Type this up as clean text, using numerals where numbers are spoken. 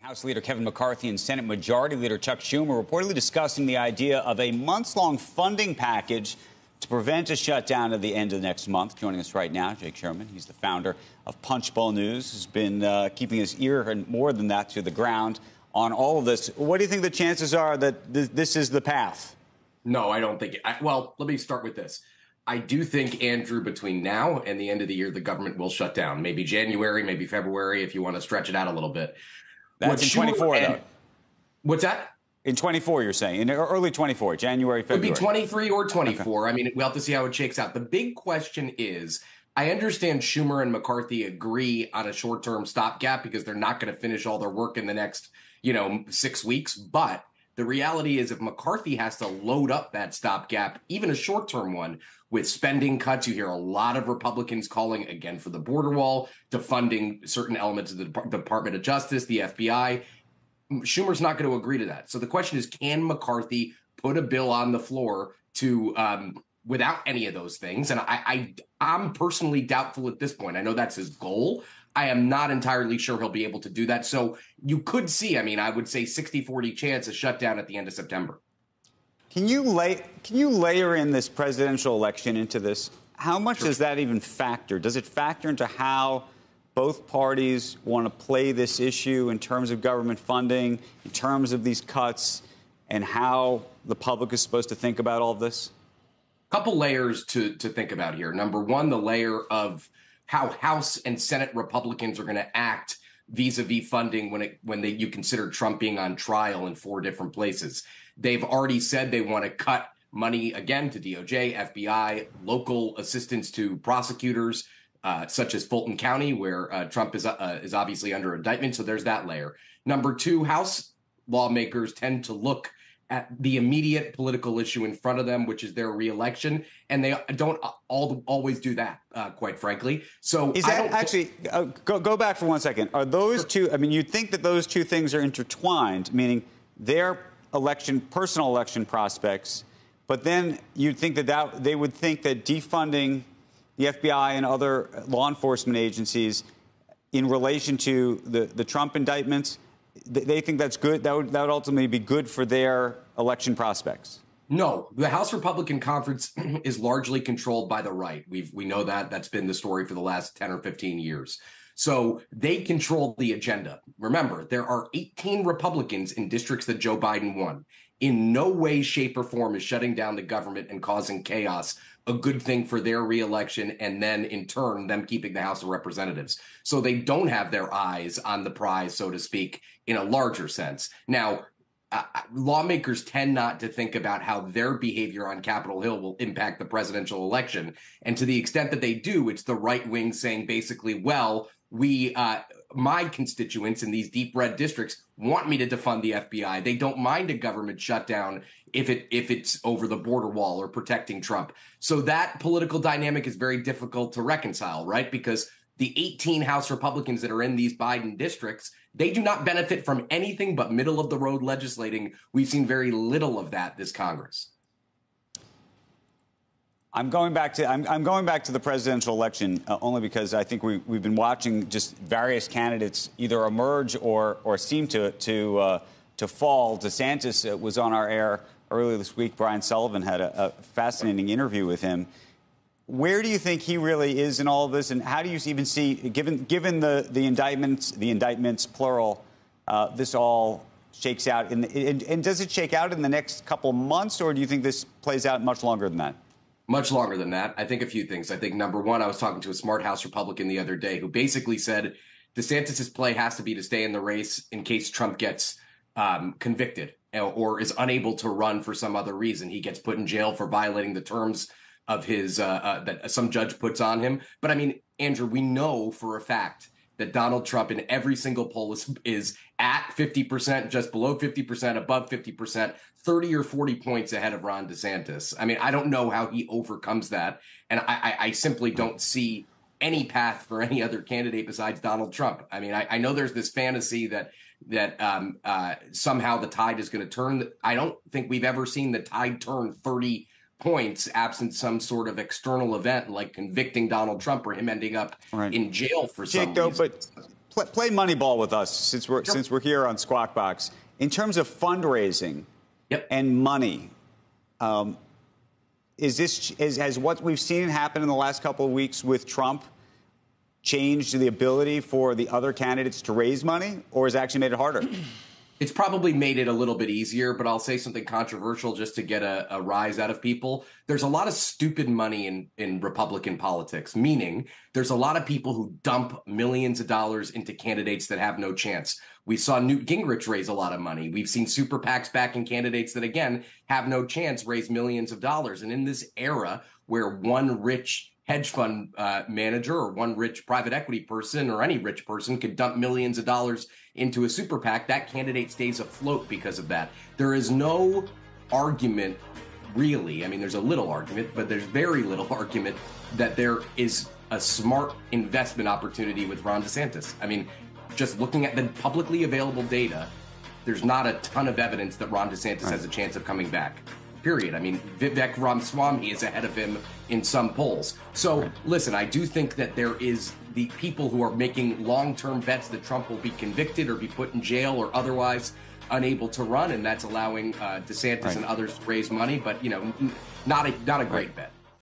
House Leader Kevin McCarthy and Senate Majority Leader Chuck Schumer reportedly discussing the idea of a months-long funding package to prevent a shutdown at the end of next month. Joining us right now, Jake Sherman. He's the founder of Punchbowl News. He's been keeping his ear, and more than that, to the ground on all of this. What do you think the chances are that this is the path? No, I don't think it. Well, let me start with this. I do think, Andrew, between now and the end of the year, the government will shut down. Maybe January, maybe February, if you want to stretch it out a little bit. That's in 24, though. What's that? In 24, you're saying? In early 24, January, February. It would be 23 or 24. Okay. I mean, we'll have to see how it shakes out. The big question is, I understand Schumer and McCarthy agree on a short-term stopgap because they're not going to finish all their work in the next, 6 weeks. But the reality is if McCarthy has to load up that stopgap, even a short-term one, with spending cuts, you hear a lot of Republicans calling, again, for the border wall, to funding certain elements of the Department of Justice, the FBI. Schumer's not going to agree to that. So the question is, can McCarthy put a bill on the floor to without any of those things? And I'm personally doubtful at this point. I know that's his goal. I am not entirely sure he'll be able to do that. So you could see, I would say 60-40 chance of shutdown at the end of September. Can you layer in this presidential election into this? How much does that even factor? Does it factor into how both parties want to play this issue in terms of government funding, in terms of these cuts, and how the public is supposed to think about all of this? Couple layers to think about here. Number one, the layer of how House and Senate Republicans are going to act vis-a-vis funding when you consider Trump being on trial in 4 different places. They've already said they want to cut money again to DOJ, FBI, local assistance to prosecutors, such as Fulton County, where Trump is obviously under indictment. So there's that layer. Number two, House lawmakers tend to look at the immediate political issue in front of them, which is their reelection, and they don't always do that, quite frankly. So is that actually go back for 1 second? Are those two? You'd think that those two things are intertwined, meaning their personal election prospects, but then you'd think that they would think that defunding the FBI and other law enforcement agencies in relation to the Trump indictments, they think that's good. That would ultimately be good for their election prospects. No, the House Republican Conference is largely controlled by the right. We know that. That's been the story for the last 10 or 15 years. So they control the agenda. Remember, there are 18 Republicans in districts that Joe Biden won. In no way, shape, or form is shutting down the government and causing chaos a good thing for their reelection, and then in turn them keeping the House of Representatives. So they don't have their eyes on the prize, so to speak, in a larger sense. Now, lawmakers tend not to think about how their behavior on Capitol Hill will impact the presidential election. And to the extent that they do, it's the right wing saying basically, well, my constituents in these deep red districts want me to defund the FBI. They don't mind a government shutdown if it's over the border wall or protecting Trump. So that political dynamic is very difficult to reconcile, right? Because the 18 House Republicans that are in these Biden districts, they do not benefit from anything but middle of the road legislating. We've seen very little of that this Congress. I'm going back to the presidential election only because I think we've been watching just various candidates either emerge or seem to fall. DeSantis was on our air earlier this week. Brian Sullivan had a fascinating interview with him. Where do you think he really is in all of this, and how do you even see, given the indictments plural, this all shakes out? And does it shake out in the next couple of months, or do you think this plays out much longer than that? Much longer than that. I think a few things. I think, number one, I was talking to a smart House Republican the other day who basically said DeSantis' play has to be to stay in the race in case Trump gets convicted or is unable to run for some other reason. He gets put in jail for violating the terms of his that some judge puts on him. But Andrew, we know for a fact that Donald Trump in every single poll is at 50%, just below 50%, above 50%, 30 or 40 points ahead of Ron DeSantis. I don't know how he overcomes that. And I simply don't see any path for any other candidate besides Donald Trump. I know there's this fantasy that somehow the tide is going to turn. I don't think we've ever seen the tide turn 30 points absent some sort of external event like convicting Donald Trump or him ending up in jail for some reason. But play Moneyball with us since we're here on Squawk Box. In terms of fundraising and money, has what we've seen happen in the last couple of weeks with Trump changed the ability for the other candidates to raise money, or has it actually made it harder? It's probably made it a little bit easier, but I'll say something controversial just to get a rise out of people. There's a lot of stupid money in Republican politics, meaning there's a lot of people who dump millions of dollars into candidates that have no chance. We saw Newt Gingrich raise a lot of money. We've seen super PACs backing candidates that, again, have no chance raise millions of dollars. And in this era where one rich hedge fund manager or one rich private equity person or any rich person could dump millions of dollars into a super PAC, that candidate stays afloat because of that. There is no argument, really. I mean, there's a little argument, but there's very little argument that there is a smart investment opportunity with Ron DeSantis. I mean, just looking at the publicly available data, there's not a ton of evidence that Ron DeSantis has a chance of coming back. Period. I mean, Vivek Ramaswamy is ahead of him in some polls. So, listen, I do think that there is the people who are making long-term bets that Trump will be convicted or be put in jail or otherwise unable to run, and that's allowing DeSantis and others to raise money. But, you know, not a great bet.